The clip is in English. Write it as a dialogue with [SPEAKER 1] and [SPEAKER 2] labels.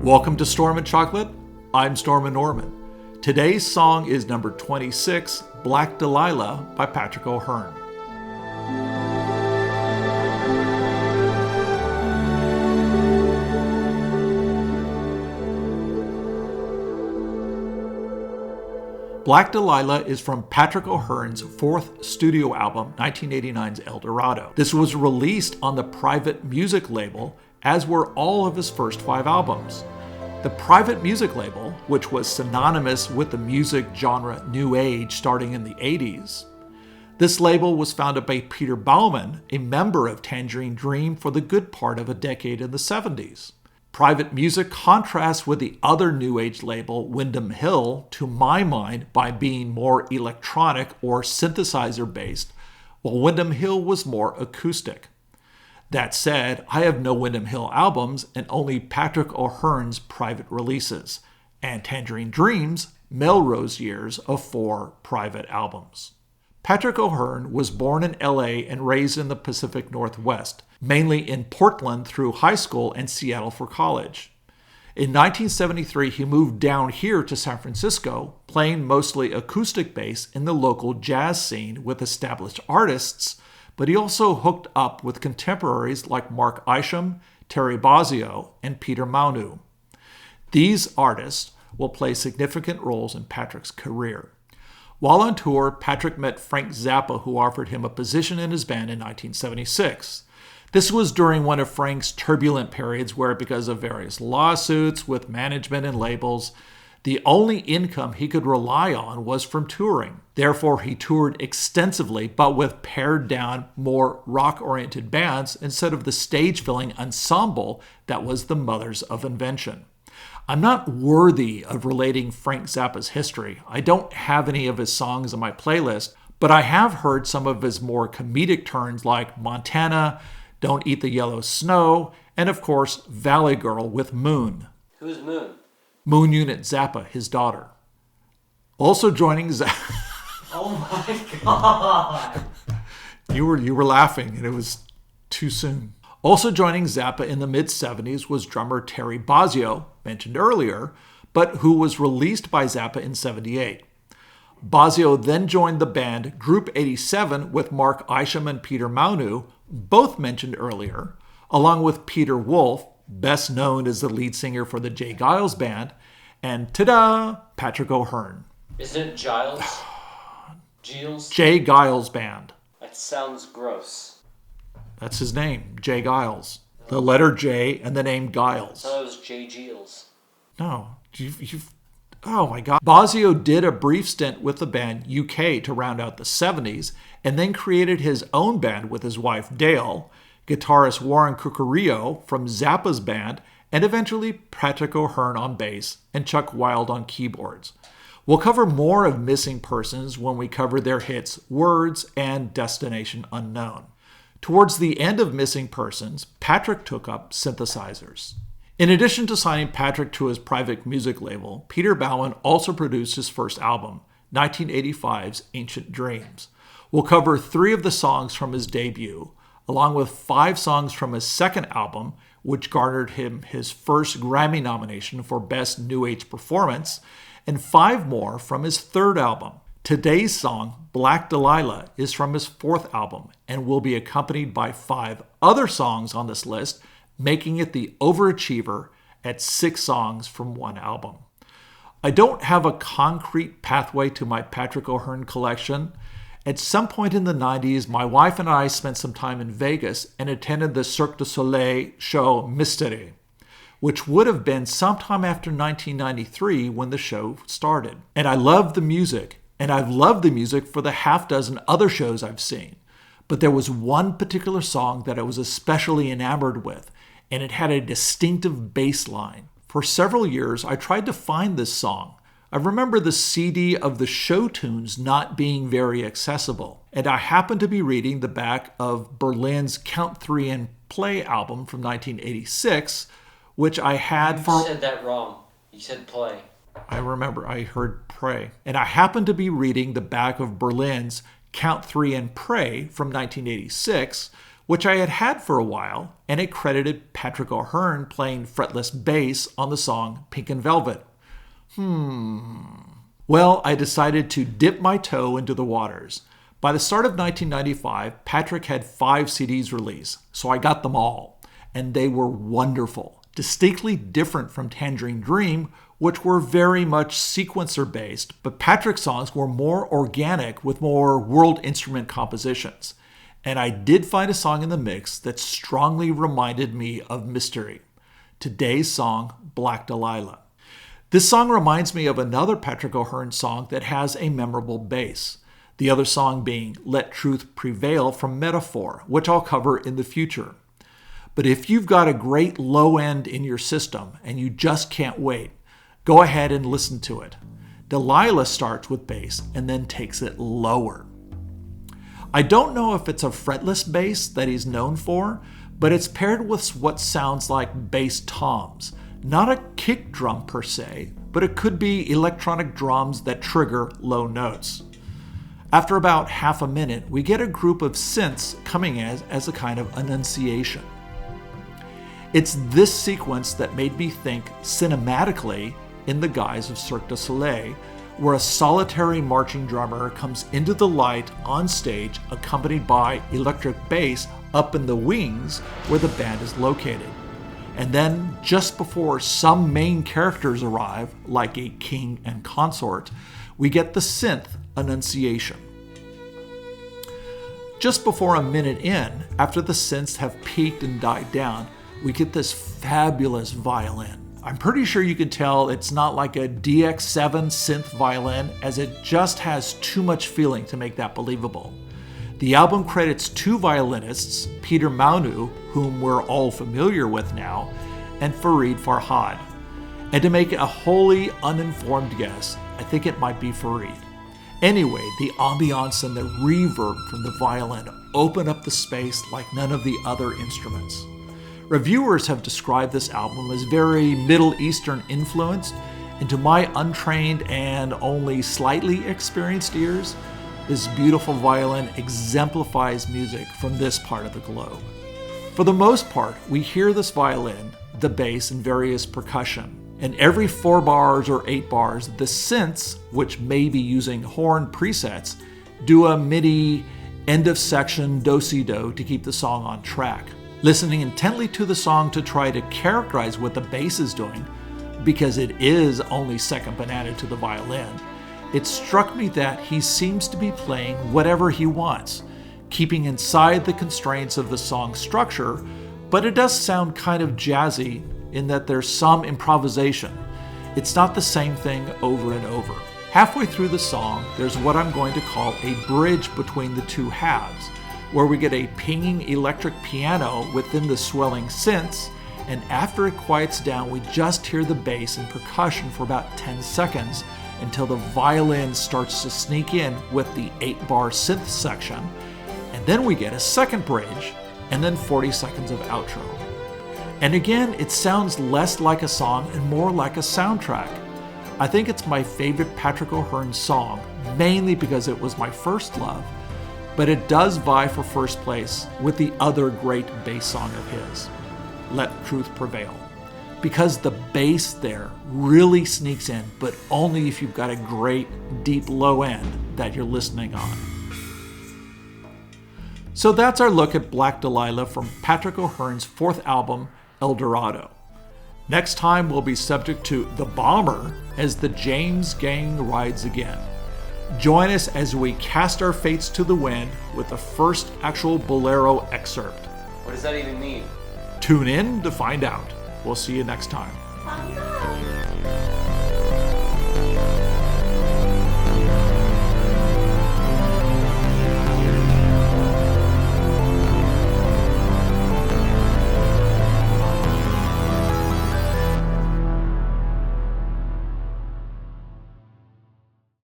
[SPEAKER 1] Welcome to Stormin Chocolate. I'm Stormin Norman. Today's song is number 26, Black Delilah by Patric O'Hearn. Black Delilah is from Patric O'Hearn's fourth studio album, 1989's El Dorado. This was released on the Private Music label, as were all of his first 5 albums. The Private Music label, which was synonymous with the music genre New Age starting in the 80s. This label was founded by Peter Baumann, a member of Tangerine Dream for the good part of a decade in the 70s. Private Music contrasts with the other New Age label, Windham Hill, to my mind by being more electronic or synthesizer-based, while Windham Hill was more acoustic. That said, I have no Windham Hill albums and only Patric O'Hearn's private releases, and Tangerine Dream's Melrose years of 4 private albums. Patric O'Hearn was born in LA and raised in the Pacific Northwest, mainly in Portland through high school and Seattle for college. In 1973, he moved down here to San Francisco, playing mostly acoustic bass in the local jazz scene with established artists, but he also hooked up with contemporaries like Mark Isham, Terry Bozzio, and Peter Maunu. These artists will play significant roles in Patric's career. While on tour, Patric met Frank Zappa, who offered him a position in his band in 1976. This was during one of Frank's turbulent periods where, because of various lawsuits with management and labels, the only income he could rely on was from touring. Therefore, he toured extensively, but with pared-down, more rock-oriented bands instead of the stage-filling ensemble that was the mothers of invention. I'm not worthy of relating Frank Zappa's history. I don't have any of his songs on my playlist, but I have heard some of his more comedic turns like Montana, Don't Eat the Yellow Snow, and of course, Valley Girl with Moon.
[SPEAKER 2] Who's Moon?
[SPEAKER 1] Moon Unit Zappa, his daughter. Also joining Zappa...
[SPEAKER 2] Oh my God!
[SPEAKER 1] You were laughing, and it was too soon. Also joining Zappa in the mid-70s was drummer Terry Bozzio, mentioned earlier, but who was released by Zappa in 78. Bozzio then joined the band Group 87 with Mark Isham and Peter Maunu, both mentioned earlier, along with Peter Wolf, best known as the lead singer for the Jay Giles Band, and ta-da, Patric O'Hearn.
[SPEAKER 2] Isn't it Giles? Giles?
[SPEAKER 1] Jay Giles Band.
[SPEAKER 2] That sounds gross.
[SPEAKER 1] That's his name, Jay Giles. The letter J and the name Giles.
[SPEAKER 2] I thought it was Jay Giles.
[SPEAKER 1] No, you've oh my God. Bozzio did a brief stint with the band UK to round out the 70s, and then created his own band with his wife Dale, guitarist Warren Cucurullo from Zappa's band, and eventually Patric O'Hearn on bass and Chuck Wilde on keyboards. We'll cover more of Missing Persons when we cover their hits Words and Destination Unknown. Towards the end of Missing Persons, Patric took up synthesizers. In addition to signing Patric to his Private Music label, Peter Baumann also produced his first album, 1985's Ancient Dreams. We'll cover 3 of the songs from his debut, along with 5 songs from his second album, which garnered him his first Grammy nomination for Best New Age Performance, and 5 more from his third album. Today's song, Black Delilah, is from his 4th album and will be accompanied by 5 other songs on this list, making it the overachiever at 6 songs from one album. I don't have a concrete pathway to my Patric O'Hearn collection. At some point in the 90s, my wife and I spent some time in Vegas and attended the Cirque du Soleil show Mystery, which would have been sometime after 1993 when the show started. And I loved the music, and I've loved the music for the half dozen other shows I've seen. But there was one particular song that I was especially enamored with, and it had a distinctive bass line. For several years, I tried to find this song. I remember the CD of the show tunes not being very accessible, and I happened to be reading the back of Berlin's Count 3 and Play album from 1986, which I had for...
[SPEAKER 2] You said that wrong. You said play.
[SPEAKER 1] I remember I heard pray. And I happened to be reading the back of Berlin's Count 3 and Pray from 1986, which I had had for a while, and it credited Patric O'Hearn playing fretless bass on the song Pink and Velvet. Well, I decided to dip my toe into the waters. By the start of 1995, Patric had 5 CDs released, so I got them all, and they were wonderful, distinctly different from Tangerine Dream, which were very much sequencer-based, but Patric's songs were more organic with more world instrument compositions. And I did find a song in the mix that strongly reminded me of Mystery, today's song, Black Delilah. This song reminds me of another Patric O'Hearn song that has a memorable bass, the other song being Let Truth Prevail from Metaphor, which I'll cover in the future. But if you've got a great low end in your system and you just can't wait, go ahead and listen to it. Delilah starts with bass and then takes it lower. I don't know if it's a fretless bass that he's known for, but it's paired with what sounds like bass toms. Not a kick drum per se, but it could be electronic drums that trigger low notes. After about half a minute, we get a group of synths coming as a kind of annunciation. It's this sequence that made me think cinematically in the guise of Cirque du Soleil, where a solitary marching drummer comes into the light on stage accompanied by electric bass up in the wings where the band is located. And then, just before some main characters arrive, like a king and consort, we get the synth annunciation. Just before a minute in, after the synths have peaked and died down, we get this fabulous violin. I'm pretty sure you can tell it's not like a DX7 synth violin, as it just has too much feeling to make that believable. The album credits 2 violinists, Peter Maunu, whom we're all familiar with now, and Farid Farhad. And to make a wholly uninformed guess, I think it might be Farid. Anyway, the ambiance and the reverb from the violin open up the space like none of the other instruments. Reviewers have described this album as very Middle Eastern influenced, and to my untrained and only slightly experienced ears, this beautiful violin exemplifies music from this part of the globe. For the most part, we hear this violin, the bass, and various percussion. And every 4 bars or 8 bars, the synths, which may be using horn presets, do a MIDI end of section do-si-do to keep the song on track. Listening intently to the song to try to characterize what the bass is doing, because it is only second banana to the violin, it struck me that he seems to be playing whatever he wants, keeping inside the constraints of the song's structure, but it does sound kind of jazzy in that there's some improvisation. It's not the same thing over and over. Halfway through the song, there's what I'm going to call a bridge between the 2 halves, where we get a pinging electric piano within the swelling synths, and after it quiets down, we just hear the bass and percussion for about 10 seconds until the violin starts to sneak in with the 8-bar synth section, and then we get a second bridge, and then 40 seconds of outro. And again, it sounds less like a song and more like a soundtrack. I think it's my favorite Patric O'Hearn song, mainly because it was my first love, but it does vie for first place with the other great bass song of his, Let Truth Prevail. Because the bass there really sneaks in, but only if you've got a great deep low end that you're listening on. So that's our look at Black Delilah from Patric O'Hearn's 4th album, El Dorado. Next time we'll be subject to The Bomber as the James Gang rides again. Join us as we cast our fates to the wind with the first actual bolero excerpt.
[SPEAKER 2] What does that even mean?
[SPEAKER 1] Tune in to find out. We'll see you next time.
[SPEAKER 3] Bye.